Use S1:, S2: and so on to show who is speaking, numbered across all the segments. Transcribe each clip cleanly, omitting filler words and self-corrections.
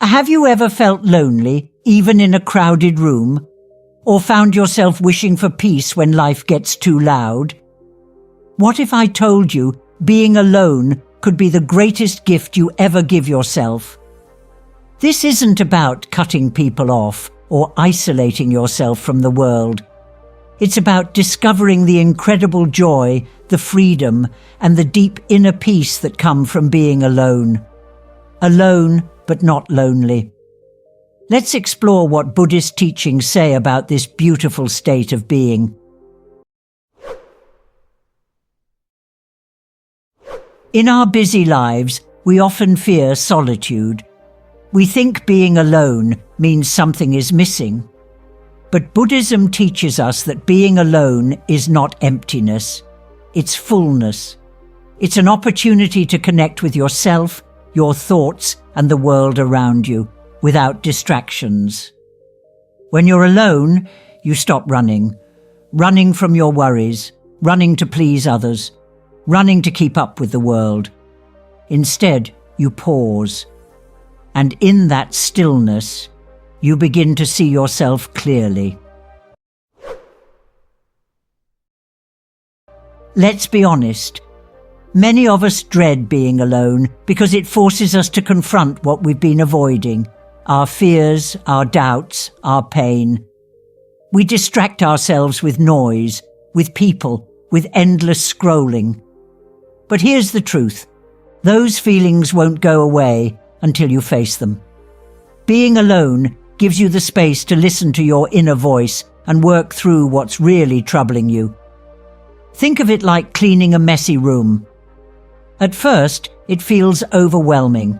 S1: Have you ever felt lonely, even in a crowded room? Or found yourself wishing for peace when life gets too loud? What if I told you being alone could be the greatest gift you ever give yourself? This isn't about cutting people off or isolating yourself from the world. It's about discovering the incredible joy, the freedom, and the deep inner peace that come from being alone. Alone, but not lonely. Let's explore what Buddhist teachings say about this beautiful state of being. In our busy lives, we often fear solitude. We think being alone means something is missing. But Buddhism teaches us that being alone is not emptiness. It's fullness. It's an opportunity to connect with yourself, your thoughts, and the world around you, without distractions. When you're alone, you stop running from your worries, running to please others, running to keep up with the world. Instead, you pause. And in that stillness, you begin to see yourself clearly. Let's be honest. Many of us dread being alone because it forces us to confront what we've been avoiding, our fears, our doubts, our pain. We distract ourselves with noise, with people, with endless scrolling. But here's the truth. Those feelings won't go away until you face them. Being alone gives you the space to listen to your inner voice and work through what's really troubling you. Think of it like cleaning a messy room. At first, it feels overwhelming.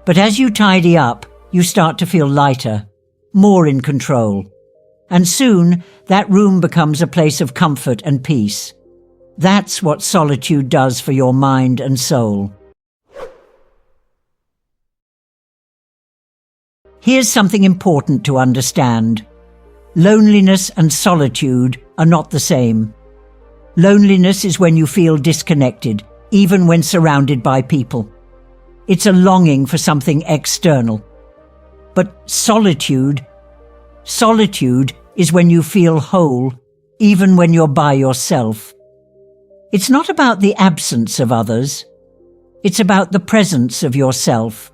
S1: But as you tidy up, you start to feel lighter, more in control. And soon, that room becomes a place of comfort and peace. That's what solitude does for your mind and soul. Here's something important to understand. Loneliness and solitude are not the same. Loneliness is when you feel disconnected, even when surrounded by people. It's a longing for something external. But solitude is when you feel whole, even when you're by yourself. It's not about the absence of others. It's about the presence of yourself.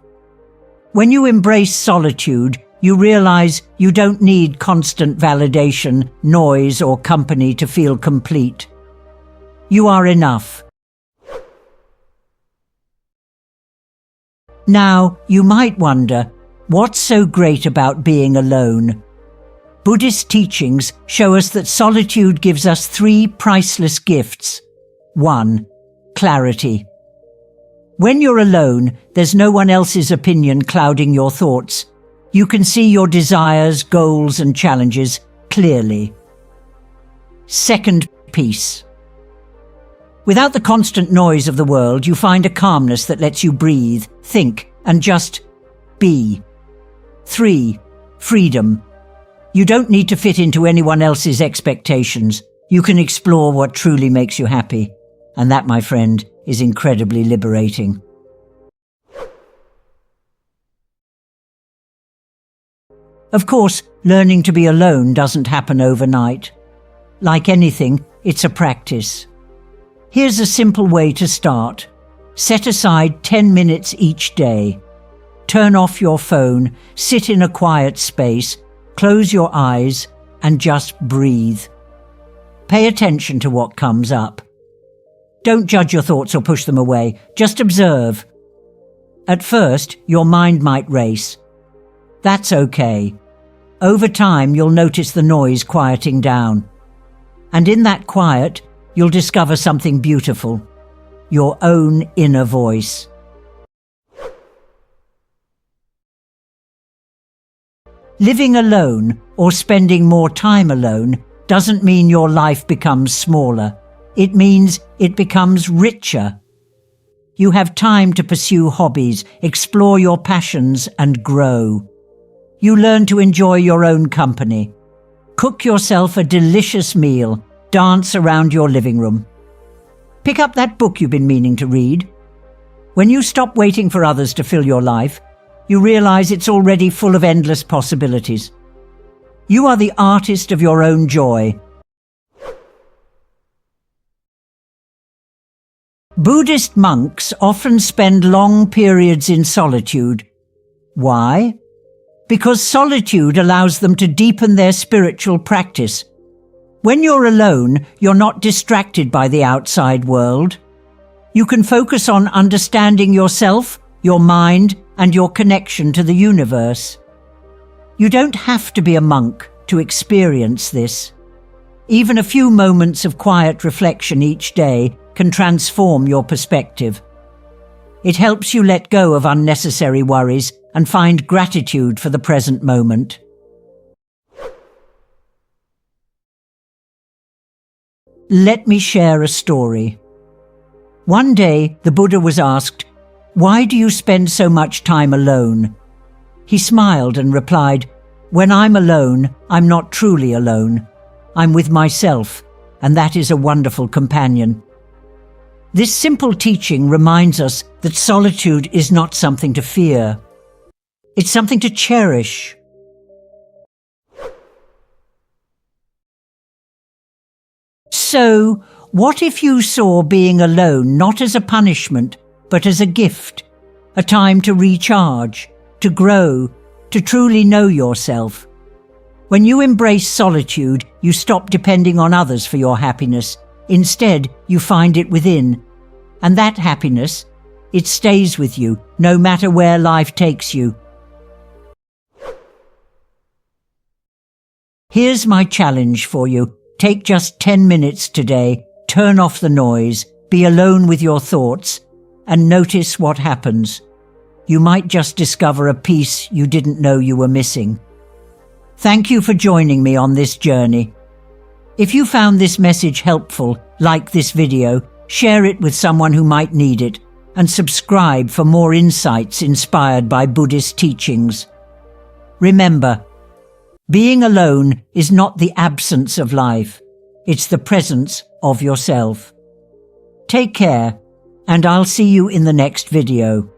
S1: When you embrace solitude, you realize you don't need constant validation, noise, or company to feel complete. You are enough. Now, you might wonder, what's so great about being alone? Buddhist teachings show us that solitude gives us 3 priceless gifts. 1. Clarity. When you're alone, there's no one else's opinion clouding your thoughts. You can see your desires, goals, and challenges clearly. 2. Peace. Without the constant noise of the world, you find a calmness that lets you breathe, think, and just be. 3. Freedom. You don't need to fit into anyone else's expectations. You can explore what truly makes you happy. And that, my friend, is incredibly liberating. Of course, learning to be alone doesn't happen overnight. Like anything, it's a practice. Here's a simple way to start. Set aside 10 minutes each day. Turn off your phone, sit in a quiet space, close your eyes, and just breathe. Pay attention to what comes up. Don't judge your thoughts or push them away. Just observe. At first, your mind might race. That's okay. Over time, you'll notice the noise quieting down. And in that quiet, you'll discover something beautiful. Your own inner voice. Living alone or spending more time alone doesn't mean your life becomes smaller. It means it becomes richer. You have time to pursue hobbies, explore your passions, and grow. You learn to enjoy your own company. Cook yourself a delicious meal. Dance around your living room. Pick up that book you've been meaning to read. When you stop waiting for others to fill your life, you realize it's already full of endless possibilities. You are the artist of your own joy. Buddhist monks often spend long periods in solitude. Why? Because solitude allows them to deepen their spiritual practice. When you're alone, you're not distracted by the outside world. You can focus on understanding yourself, your mind, and your connection to the universe. You don't have to be a monk to experience this. Even a few moments of quiet reflection each day can transform your perspective. It helps you let go of unnecessary worries and find gratitude for the present moment. Let me share a story. One day, the Buddha was asked, "Why do you spend so much time alone?" He smiled and replied, "When I'm alone, I'm not truly alone. I'm with myself, and that is a wonderful companion." This simple teaching reminds us that solitude is not something to fear. It's something to cherish. So, what if you saw being alone not as a punishment, but as a gift, a time to recharge, to grow, to truly know yourself? When you embrace solitude, you stop depending on others for your happiness. Instead, you find it within. And that happiness, it stays with you, no matter where life takes you. Here's my challenge for you. Take just 10 minutes today, turn off the noise, be alone with your thoughts, and notice what happens. You might just discover a piece you didn't know you were missing. Thank you for joining me on this journey. If you found this message helpful, like this video, share it with someone who might need it, and subscribe for more insights inspired by Buddhist teachings. Remember, being alone is not the absence of life, it's the presence of yourself. Take care, and I'll see you in the next video.